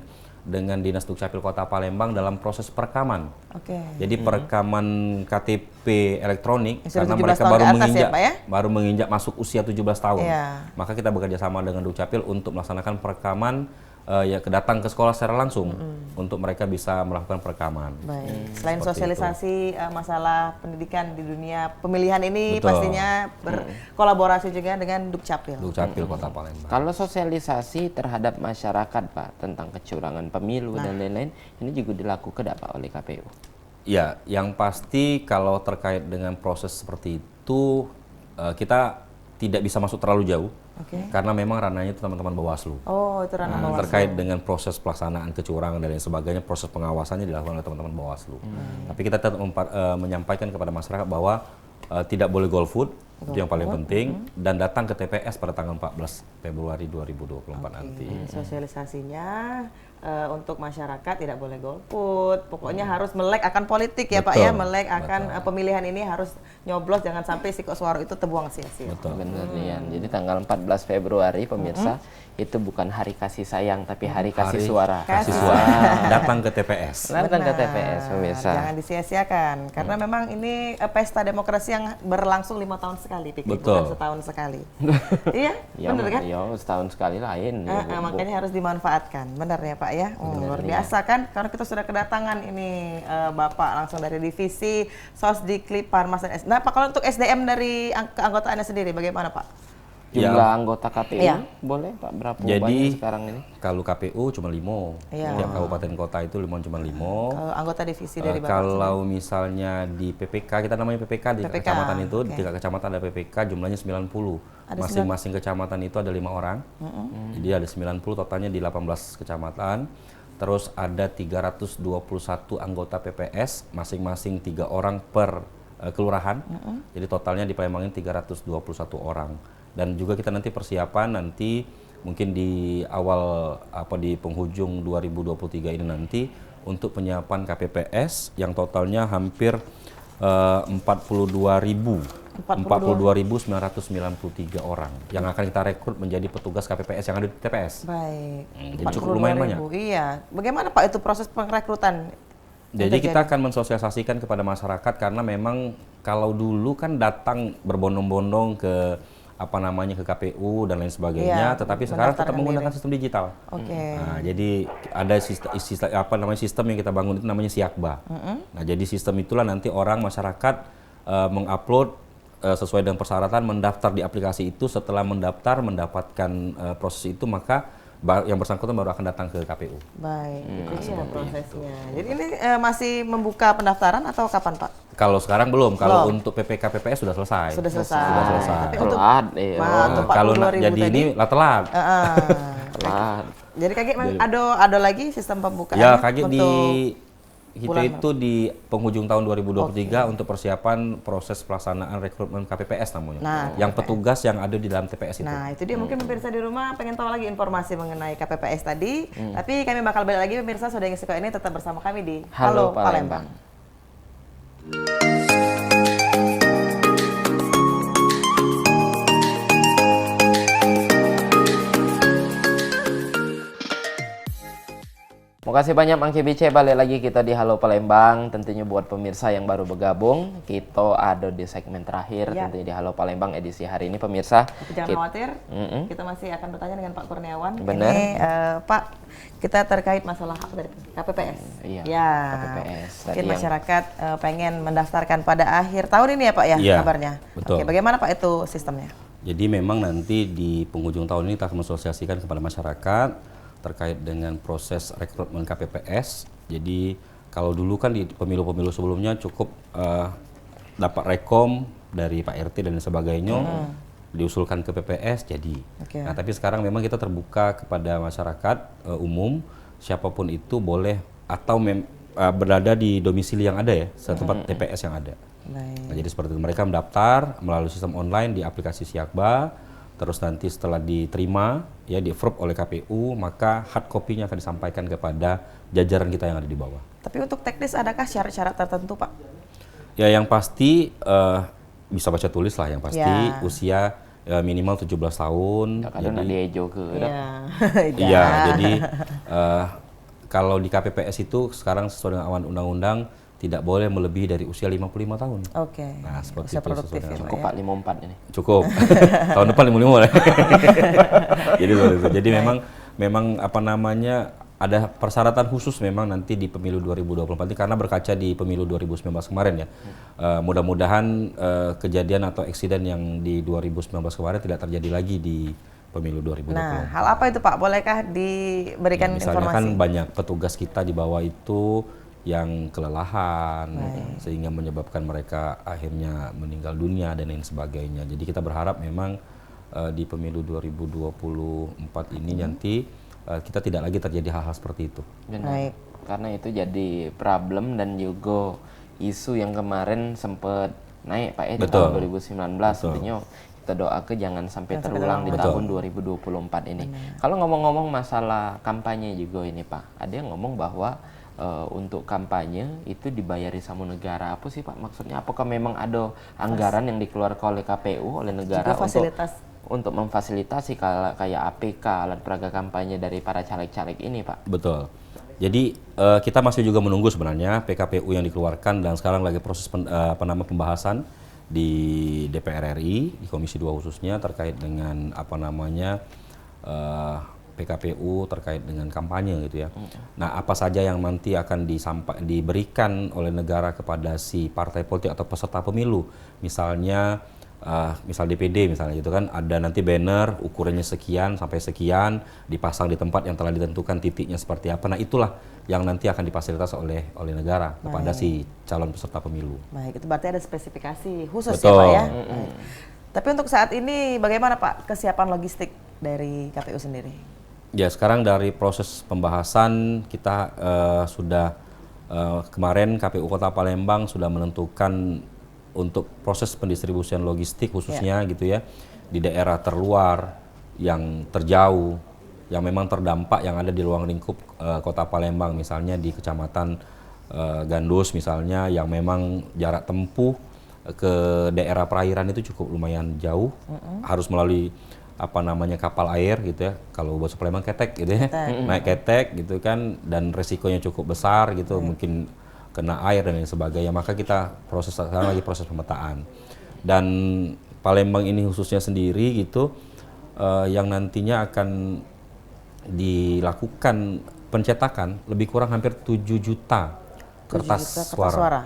Dinas Dukcapil Kota Palembang dalam proses perekaman. Oke. Jadi perekaman KTP elektronik Yang sudah karena 17 mereka tahun baru ke atas ya, menginjak Pak, ya? baru menginjak masuk usia 17 tahun. Iya. Maka kita bekerja sama dengan Dukcapil untuk melaksanakan perekaman ya datang ke sekolah secara langsung untuk mereka bisa melakukan perekaman. Baik. Selain Seperti sosialisasi masalah pendidikan di dunia pemilihan ini Betul. pastinya berkolaborasi juga dengan Dukcapil. Dukcapil Kota Palembang. Kalau sosialisasi terhadap masyarakat Pak tentang kecurangan pemilu dan lain-lain, ini juga dilakukan Pak oleh KPU. Ya, yang pasti kalau terkait dengan proses seperti itu kita tidak bisa masuk terlalu jauh. Oke. Karena memang ranahnya itu teman-teman Bawaslu. Oh, itu ranah Bawaslu. Terkait dengan proses pelaksanaan kecurangan dan lain sebagainya, proses pengawasannya dilakukan oleh teman-teman Bawaslu. Tapi kita tetap menyampaikan kepada masyarakat bahwa tidak boleh golput, itu yang paling penting, dan datang ke TPS pada tanggal 14 Februari 2024 nanti. Sosialisasinya untuk masyarakat tidak boleh golput. Pokoknya harus melek akan politik ya Pak ya, Betul, melek akan pemilihan ini harus nyoblos, jangan sampai sikok suara itu terbuang sia-sia. Betul. Benar Rian. Jadi tanggal 14 Februari pemirsa itu bukan hari kasih sayang tapi hari kasih suara. Kasih suara. Datang ke TPS. Datang ke Benar. TPS pemirsa. Jangan disia-siakan karena memang ini pesta demokrasi yang berlangsung 5 tahun sekali, Piki, Betul. bukan setahun sekali. Iya, Ya, benar kan? ya, setahun sekali lain. ya, Bu. Makanya harus dimanfaatkan, benar ya Pak ya. Luar biasa kan, karena kita sudah kedatangan ini Bapak langsung dari divisi Sosdikli Parmas dan Nah Pak, kalau untuk SDM dari keanggotaannya sendiri bagaimana Pak? Jumlah anggota KPU Iya. boleh Pak berapa Jadi banyak sekarang ini? kalau KPU cuma 5, Iya. tiap kabupaten kota itu cuma 5. Kalau anggota divisi dari Bapak Kalau misalnya di PPK, kita namanya PPK di PPK, kecamatan itu, di oke. tingkat kecamatan ada PPK jumlahnya 90. Ada Masing-masing kecamatan itu ada 5 orang. Jadi ada 90 totalnya di 18 kecamatan. Terus ada 321 anggota PPS, masing-masing 3 orang per kelurahan. Jadi totalnya di Palembang ini 321 orang. Dan juga kita nanti persiapan nanti mungkin di awal di penghujung 2023 ini nanti untuk penyiapan KPPS yang totalnya hampir 42.993 orang yang akan kita rekrut menjadi petugas KPPS yang ada di TPS. Baik. Jadi cukup lumayan banyak. Iya. Bagaimana Pak itu proses perekrutan? Jadi kita akan mensosialisasikan kepada masyarakat karena memang kalau dulu kan datang berbondong-bondong ke ke KPU dan lain sebagainya, Iya, tetapi sekarang tetap mendaftarkan menggunakan diri. sistem digital. Oke. Nah, jadi ada sistem yang kita bangun itu namanya Siakba. Nah, jadi sistem itulah nanti orang masyarakat mengupload sesuai dengan persyaratan mendaftar di aplikasi itu. Setelah mendaftar mendapatkan proses itu, maka yang bersangkutan baru akan datang ke KPU. Baik, itu ya prosesnya. Jadi ini masih membuka pendaftaran atau kapan Pak? Kalau sekarang belum. Kalau Belum. untuk PPK PPS sudah selesai. Sudah selesai. Sudah selesai. Tapi untuk Telat, iya. untuk Kalau 42.000 jadi tadi, ini telat. Telat. Jadi kayak ada lagi sistem pembukaan Ya, kaget di untuk kita bulan itu di penghujung tahun 2023 untuk persiapan proses pelaksanaan rekrutmen KPPS namanya. Nah, yang petugas yang ada di dalam TPS itu. Nah, itu dia mungkin pemirsa di rumah pengen tahu lagi informasi mengenai KPPS tadi. Tapi kami bakal balik lagi pemirsa, sudah yang suka ini tetap bersama kami di Halo Palembang. Makasih banyak Mang Cibice, balik lagi kita di Halo Palembang. Tentunya buat pemirsa yang baru bergabung, kita ada di segmen terakhir Ya. tentunya di Halo Palembang edisi hari ini pemirsa. Tapi jangan khawatir, kita masih akan bertanya dengan Pak Kurniawan. Benar. Ini Pak, kita terkait masalah apa dari KPPS. Iya, Ya. KPPS. Tadi Mungkin yang- masyarakat pengen mendaftarkan pada akhir tahun ini ya Pak ya, Iya, kabarnya. betul. Oke, bagaimana Pak itu sistemnya? Jadi memang nanti di penghujung tahun ini kita akan mensosialisasikan kepada masyarakat terkait dengan proses rekrutmen KPPS. Jadi kalau dulu kan di pemilu-pemilu sebelumnya cukup dapat rekom dari Pak RT dan sebagainya, diusulkan ke PPS jadi. Oke. Nah, tapi sekarang memang kita terbuka kepada masyarakat umum, siapapun itu boleh atau berada di domisili yang ada ya, setempat TPS yang ada. Baik. Nah, jadi seperti itu, mereka mendaftar melalui sistem online di aplikasi Siakba, terus nanti setelah diterima ya di approve oleh KPU, maka hard copy-nya akan disampaikan kepada jajaran kita yang ada di bawah. Tapi untuk teknis adakah syarat-syarat tertentu Pak? Ya yang pasti bisa baca tulis lah yang pasti, Ya. usia minimal 17 tahun. Kadang nak diejo ke. Iya, jadi kalau di KPPS itu sekarang sesuai dengan amanat undang-undang tidak boleh melebihi dari usia 55 tahun. Oke. Nah, seperti Usia itu produktif sesuai ya, dengan Pak, Cukup Pak 54 ini. cukup. Tahun depan 55 boleh. Jadi seperti itu. Jadi memang apa namanya ada persyaratan khusus memang nanti di pemilu 2024 ini karena berkaca di pemilu 2019 kemarin ya. Mudah-mudahan kejadian atau eksiden yang di 2019 kemarin tidak terjadi lagi di pemilu 2024. Nah, hal apa itu Pak? Bolehkah diberikan Misalnya informasi? kan banyak petugas kita di bawah itu yang kelelahan sehingga menyebabkan mereka akhirnya meninggal dunia dan lain sebagainya. Jadi kita berharap memang di pemilu 2024 ini nanti kita tidak lagi terjadi hal-hal seperti itu. Baik. Karena itu jadi problem dan juga isu yang kemarin sempat naik Pak di Betul. tahun 2019. Tentunya kita doakan jangan sampai terulang di tahun 2024 ini. Kalau ngomong-ngomong masalah kampanye juga ini Pak, ada yang ngomong bahwa untuk kampanye itu dibayari sama negara. Apa sih Pak maksudnya? Apakah memang ada anggaran yang dikeluarkan oleh KPU, oleh negara Juga fasilitas. untuk memfasilitasi kayak APK, alat peraga kampanye dari para caleg-caleg ini Pak? Betul. Jadi kita masih juga menunggu sebenarnya PKPU yang dikeluarkan dan sekarang lagi proses pembahasan di DPR RI di Komisi 2 khususnya terkait dengan PKPU terkait dengan kampanye gitu ya. Nah, apa saja yang nanti akan diberikan oleh negara kepada si partai politik atau peserta pemilu, misalnya misal DPD misalnya gitu kan, ada nanti banner ukurannya sekian sampai sekian dipasang di tempat yang telah ditentukan titiknya seperti apa. Nah, itulah yang nanti akan difasilitasi oleh negara kepada si calon peserta pemilu. Baik, itu berarti ada spesifikasi khusus Betul. ya Pak ya. Tapi untuk saat ini bagaimana Pak kesiapan logistik dari KPU sendiri? Ya, sekarang dari proses pembahasan kita sudah kemarin KPU Kota Palembang sudah menentukan untuk proses pendistribusian logistik khususnya gitu ya di daerah terluar yang terjauh yang memang terdampak yang ada di ruang lingkup Kota Palembang, misalnya di Kecamatan Gandus misalnya yang memang jarak tempuh ke daerah perairan itu cukup lumayan jauh, harus melalui kapal air gitu ya, kalau bahasa Palembang ketek gitu ya, naik ketek gitu kan, dan resikonya cukup besar gitu, mungkin kena air dan lain sebagainya. Maka kita sekarang lagi proses pemetaan, dan Palembang ini khususnya sendiri gitu yang nantinya akan dilakukan pencetakan lebih kurang hampir 7 juta kertas suara.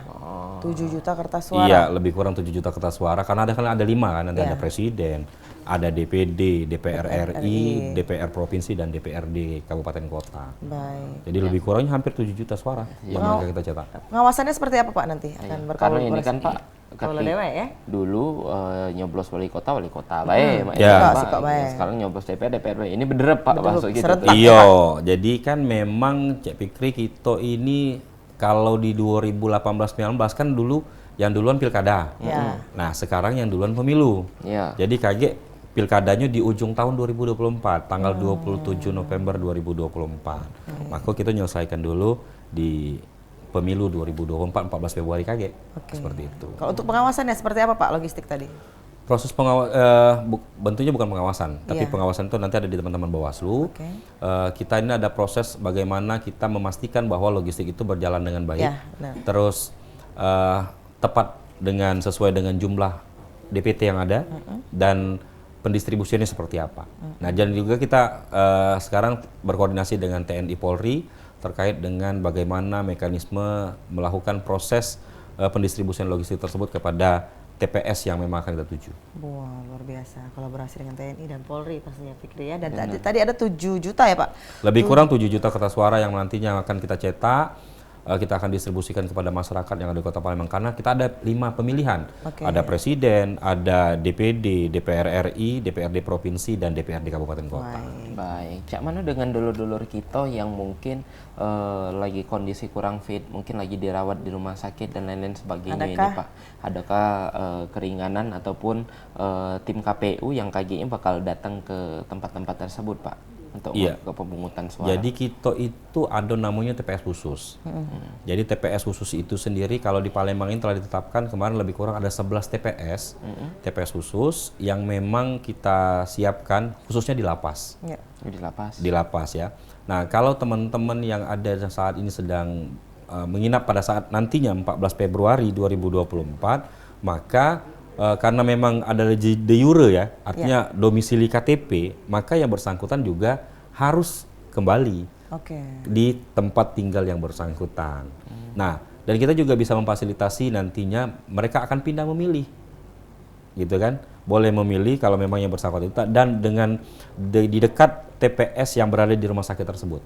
7 juta kertas suara. Iya, lebih kurang 7 juta kertas suara karena ada 5 kan, nanti ada presiden, ada DPD, DPR RI, DPR provinsi dan DPRD kabupaten kota. Baik. Jadi lebih kurangnya hampir 7 juta suara yang akan kita cetak. Pengawasannya seperti apa Pak nanti? Akan Karena ini kan Pak kalau dewa ya? dulu nyoblos wali kota baik, Suka baik. sekarang nyoblos DPR ini bener Pak masuk gitu. Iya, jadi kan memang Cek Fikri kita ini kalau di 2018-19 kan dulu yang duluan pilkada. Nah, sekarang yang duluan pemilu. Jadi kaget pilkadanya di ujung tahun 2024, tanggal 27 November 2024. Maka kita nyelesaikan dulu di pemilu 2024, 14 Februari kaget. Seperti itu. Kalau untuk pengawasannya seperti apa Pak logistik tadi? Proses bentuknya bukan pengawasan, tapi pengawasan itu nanti ada di teman-teman Bawaslu. Kita ini ada proses bagaimana kita memastikan bahwa logistik itu berjalan dengan baik, terus tepat sesuai dengan jumlah DPT yang ada, dan pendistribusiannya seperti apa. Nah, dan juga kita sekarang berkoordinasi dengan TNI Polri terkait dengan bagaimana mekanisme melakukan proses pendistribusian logistik tersebut kepada TPS yang memang akan kita tuju. Wah, luar biasa kolaborasi dengan TNI dan Polri pastinya Fikri ya. Dan tadi ada 7 juta ya Pak? Lebih kurang 7 juta kertas suara yang nantinya akan kita cetak. Kita akan distribusikan kepada masyarakat yang ada di Kota Palembang karena kita ada 5 pemilihan. Ada presiden, ada DPD, DPR RI, DPRD provinsi, dan DPRD kabupaten kota. Baik, cak mana dengan dulur-dulur kita yang mungkin lagi kondisi kurang fit, mungkin lagi dirawat di rumah sakit dan lain-lain sebagainya ini Pak. Adakah keringanan ataupun tim KPU yang KGI bakal datang ke tempat-tempat tersebut Pak? untuk Iya. ke pemungutan suara. Jadi kita itu ada namanya TPS khusus. Jadi TPS khusus itu sendiri kalau di Palembang ini telah ditetapkan kemarin lebih kurang ada 11 TPS, TPS khusus yang memang kita siapkan khususnya di lapas. Ya. di lapas. Di lapas ya. Nah, kalau teman-teman yang ada saat ini sedang menginap pada saat nantinya 14 Februari 2024, maka karena memang ada de jure ya, artinya domisili KTP, maka yang bersangkutan juga harus kembali Oke. di tempat tinggal yang bersangkutan. Nah, dan kita juga bisa memfasilitasi nantinya mereka akan pindah memilih, gitu kan? Boleh memilih kalau memang yang bersangkutan itu dan dengan di dekat TPS yang berada di rumah sakit tersebut.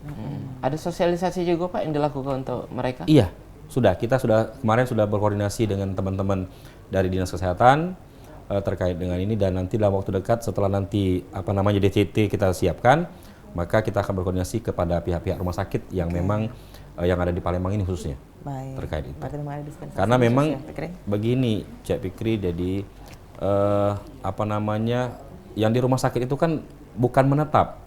Ada sosialisasi juga Pak yang dilakukan untuk mereka? Iya, kita sudah kemarin sudah berkoordinasi dengan teman-teman dari Dinas Kesehatan terkait dengan ini dan nanti dalam waktu dekat setelah nanti DCT kita siapkan, maka kita akan berkoordinasi kepada pihak-pihak rumah sakit yang memang yang ada di Palembang ini khususnya. Baik. Terkait itu. Berarti memang ada dispensasi Karena khusus memang ya, Fikri? begini, Cak Fikri, jadi yang di rumah sakit itu kan bukan menetap.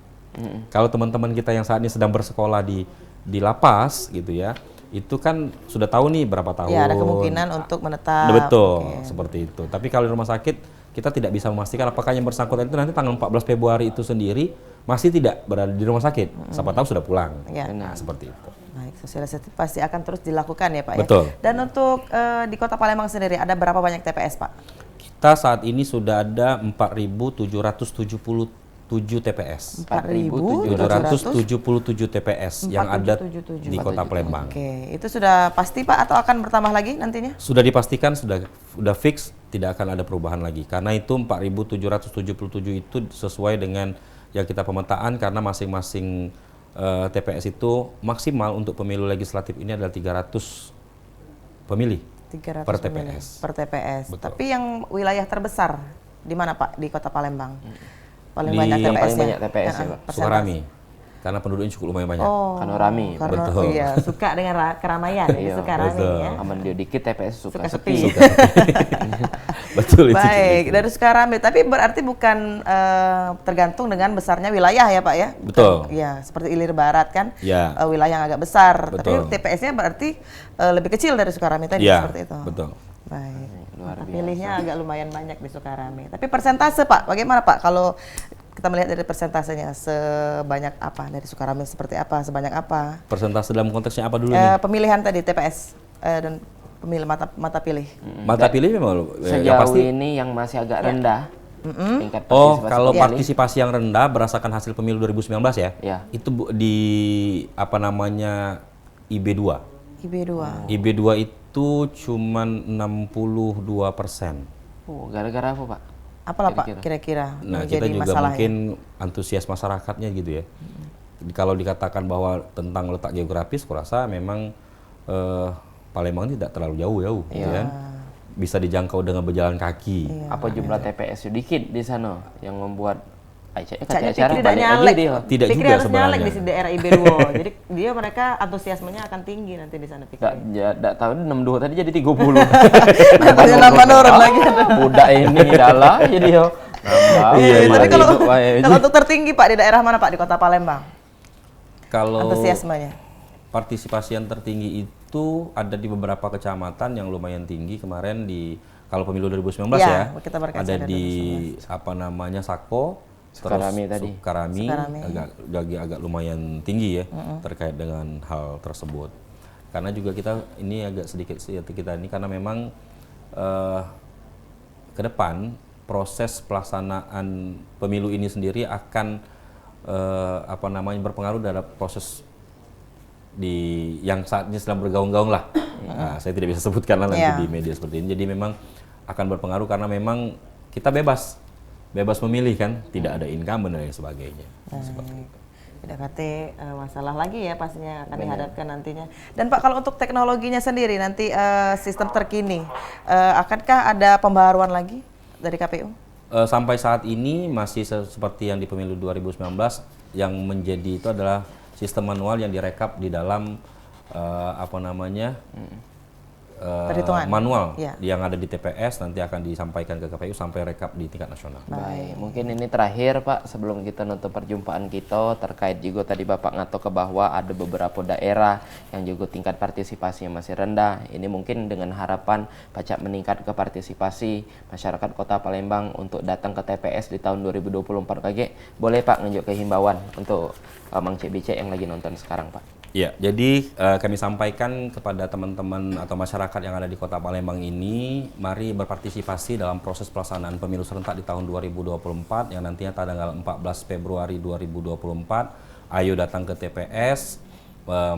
Kalau teman-teman kita yang saat ini sedang bersekolah di lapas gitu ya, itu kan sudah tahu nih berapa tahun. Ya, ada kemungkinan untuk menetap. Betul, Oke. seperti itu. Tapi kalau di rumah sakit kita tidak bisa memastikan apakah yang bersangkutan itu nanti tanggal 14 Februari itu sendiri masih tidak berada di rumah sakit. Siapa tahu sudah pulang. Ya. Nah, seperti itu. Baik, sosialisasi pasti akan terus dilakukan ya Pak Betul. ya. Dan untuk di Kota Palembang sendiri ada berapa banyak TPS Pak? Kita saat ini sudah ada 4.777 TPS. 777 TPS yang ada 4.777. di Kota Palembang. Oke, itu sudah pasti Pak atau akan bertambah lagi nantinya? Sudah dipastikan sudah fix tidak akan ada perubahan lagi karena itu 4.777 itu sesuai dengan yang kita pemetaan karena masing-masing TPS itu maksimal untuk pemilu legislatif ini adalah 300 pemilih 300 per pemilih TPS. per TPS. Betul. Tapi yang wilayah terbesar di mana Pak di Kota Palembang? Paling Di- banyak yang TPS paling ya? banyak TPS ya, Pak. persentase. Sukarami karena penduduknya cukup lumayan banyak. Oh, Kanorami. karena Betul. iya, suka dengan keramaian, jadi Iya, suka rame betul. ya. Aman dia dikit TPS suka Suka sepi. sepi. Betul itu. Baik, Cik. dari Sukarame, tapi berarti bukan tergantung dengan besarnya wilayah ya Pak ya? Betul. Ya, seperti Ilir Barat kan, Ya. wilayah yang agak besar. Betul. Tapi TPS-nya berarti lebih kecil dari Sukarame tadi, Ya, seperti itu. betul. Baik, Luar mata biasa. pilihnya agak lumayan banyak di Sukarame. Tapi persentase Pak, bagaimana Pak kalau kita melihat dari persentasenya sebanyak apa dari Sukarame seperti apa, sebanyak apa? Persentase dalam konteksnya apa dulu nih? Pemilihan tadi TPS dan pemilih mata pilih. Mata pilih memang yang Sejauh pasti. ini yang masih agak rendah tingkat Oh, partisipasi kalau pemilih. partisipasi yang rendah berdasarkan hasil pemilu 2019 ya, Ya. itu di IB2. IB2. IB2 itu cuman 62%. Oh, gara-gara apa Pak? Apalah Pak kira-kira Nah, kita menjadi juga masalahnya? mungkin antusias masyarakatnya gitu ya. Kalau dikatakan bahwa tentang letak geografis, kurasa memang Palembang tidak terlalu jauh-jauh, gitu kan? Bisa dijangkau dengan berjalan kaki. Apa jumlah TPS sedikit di sana yang membuat Caknya acara Fikri tidak balik nyalek. lagi dia. Tidak Fikri juga harus nyalek sebenarnya. di daerah IB2. Jadi dia mereka antusiasmenya akan tinggi nanti di sana Fikri. Enggak tahu 62 tadi jadi 30. Ada 8 orang lagi. Budak ini adalah jadi yo. Nambah. Iya, tapi Malah kalau hidup wae. kalau untuk tertinggi Pak di daerah mana Pak di Kota Palembang? Kalau Antusiasmenya. partisipasi yang tertinggi itu ada di beberapa kecamatan yang lumayan tinggi kemarin kalau pemilu 2019 Ya, ya. kita berkaca Ada dari di Sako, Sukarami terus tadi. Sukarami Sukarami. agak lumayan tinggi ya terkait dengan hal tersebut. Karena juga kita ini agak sedikit kita ini karena memang ke depan proses pelaksanaan pemilu ini sendiri akan berpengaruh terhadap proses yang saat ini sedang bergaung-gaung lah. Nah, saya tidak bisa sebutkan lah nanti Iya. di media seperti ini. Jadi memang akan berpengaruh karena memang kita bebas memilih kan, tidak ada incumbent dan lain sebagainya. Seperti itu. Tidak kate masalah lagi ya pastinya akan dihadapkan nantinya. Dan Pak kalau untuk teknologinya sendiri nanti sistem terkini akankah ada pembaharuan lagi dari KPU? Sampai saat ini masih seperti yang di pemilu 2019 yang menjadi itu adalah sistem manual yang direkap di dalam Perhitungan. manual Ya. yang ada di TPS nanti akan disampaikan ke KPU sampai rekap di tingkat nasional. Baik, mungkin ini terakhir Pak sebelum kita nutup perjumpaan kita terkait juga tadi Bapak ngato ke bahwa ada beberapa daerah yang juga tingkat partisipasinya masih rendah. Ini mungkin dengan harapan pacak meningkat ke partisipasi masyarakat Kota Palembang untuk datang ke TPS di tahun 2024 KG. Boleh Pak nunjuk ke himbauan untuk Mang Cek Bicek yang lagi nonton sekarang Pak. Ya, jadi kami sampaikan kepada teman-teman atau masyarakat yang ada di Kota Palembang ini, mari berpartisipasi dalam proses pelaksanaan pemilu serentak di tahun 2024 yang nantinya tanggal 14 Februari 2024. Ayo datang ke TPS,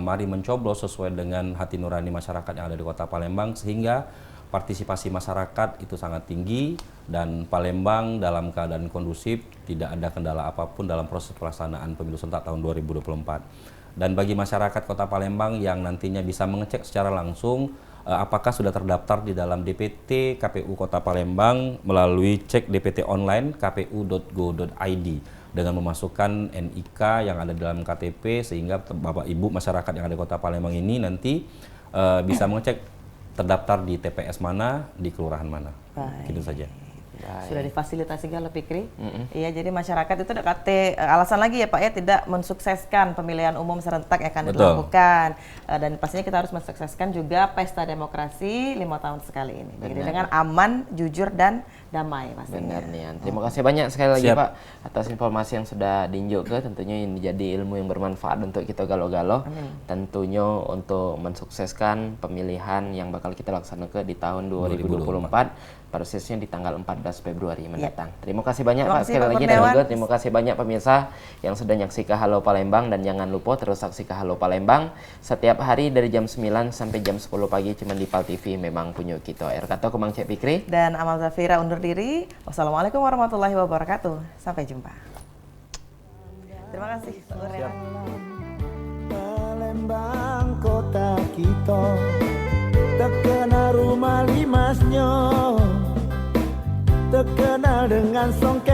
mari mencoblos sesuai dengan hati nurani masyarakat yang ada di Kota Palembang sehingga partisipasi masyarakat itu sangat tinggi dan Palembang dalam keadaan kondusif, tidak ada kendala apapun dalam proses pelaksanaan pemilu serentak tahun 2024. Dan bagi masyarakat Kota Palembang yang nantinya bisa mengecek secara langsung apakah sudah terdaftar di dalam DPT KPU Kota Palembang melalui cek DPT online kpu.go.id dengan memasukkan NIK yang ada di dalam KTP sehingga Bapak Ibu masyarakat yang ada di Kota Palembang ini nanti bisa mengecek terdaftar di TPS mana, di kelurahan mana. Baik. Gitu saja. Sudah difasilitasi Galo Pikri. Iya, jadi masyarakat itu dekat alasan lagi ya Pak ya tidak mensukseskan pemilihan umum serentak yang akan Betul. dilakukan. Dan pastinya kita harus mensukseskan juga pesta demokrasi 5 tahun sekali ini. Jadi dengan aman, jujur dan damai pastinya. Benar nih. Terima kasih banyak sekali lagi Siap. Pak atas informasi yang sudah diunjukkan. Tentunya ini jadi ilmu yang bermanfaat untuk kita galo-galo. Tentunya untuk mensukseskan pemilihan yang bakal kita laksanakan di tahun 2024. Persisnya di tanggal 14 Februari mendatang. Terima kasih banyak Terima Pak kasih, sekali Pak lagi dan Kurniawan. juga terima kasih banyak pemirsa yang sudah nyaksikan Halo Palembang dan jangan lupa terus saksikan Halo Palembang setiap hari dari jam 9 sampai jam 10 pagi cuma di PAL TV memang punya kita. Kata aku Mang Cek Fikri. Dan Amal Zafira undur diri. Wassalamualaikum warahmatullahi wabarakatuh. Sampai jumpa. Terima kasih Pak Kurniawan. Palembang kota kita terkenal rumah limasnya, terkenal dengan songket